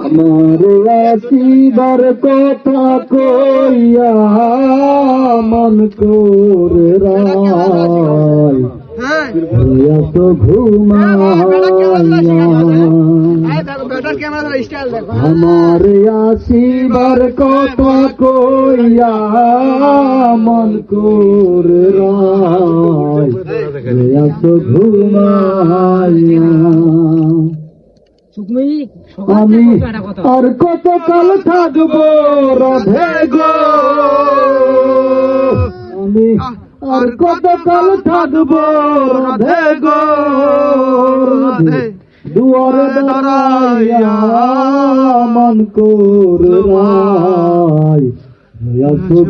আমার আসিবার কথা কইয়া মন করে রায় তো ঘুমাইয়া আমার আসিবার কথা কইয়া মন করে রায় তো ঘুমাইয়া আমি আর কতকাল থাকবো রাধে গো আমি আর কতকাল থাকবো রাধে গো দুয়ারে দাঁড়াইয়া মন করে রায়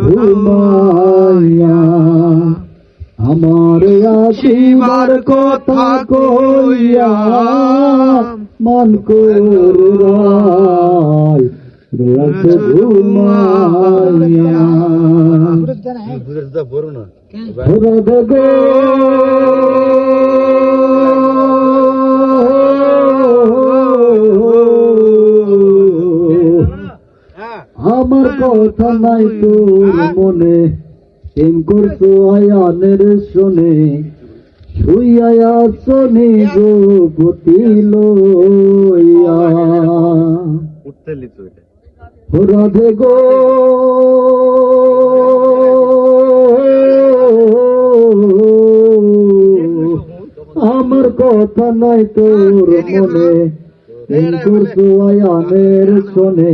ঘুমাইয়া আমার আসিবার কথা কইয়া মন করে রায় ঘুমাইয়া গো আমার কথা নাই তোর মনে প্রেম করছো আয়ানের শোনে শুইয়া শোনে গো গতি লইয়া রাধে গো আমার কথা নাই তোর মনে প্রেম করছো আয়ানের শোনে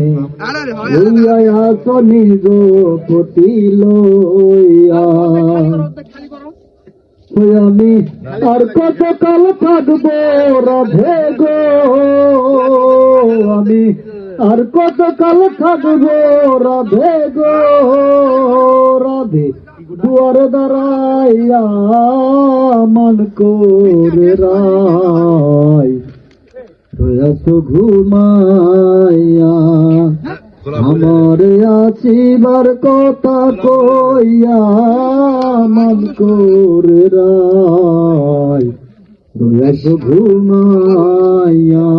শুইয়া শোনি গো গতি লইয়া আমি আর কতকাল থাকবো রাধে গো আমি আর কতকাল থাকবো রাধে গো রাধে দুয়ার দাঁড়াইয়া মন করে রায় ঘুমাইয়া আমার আসিবার কথা কইয়া মন করে রায় ঘুমাইয়া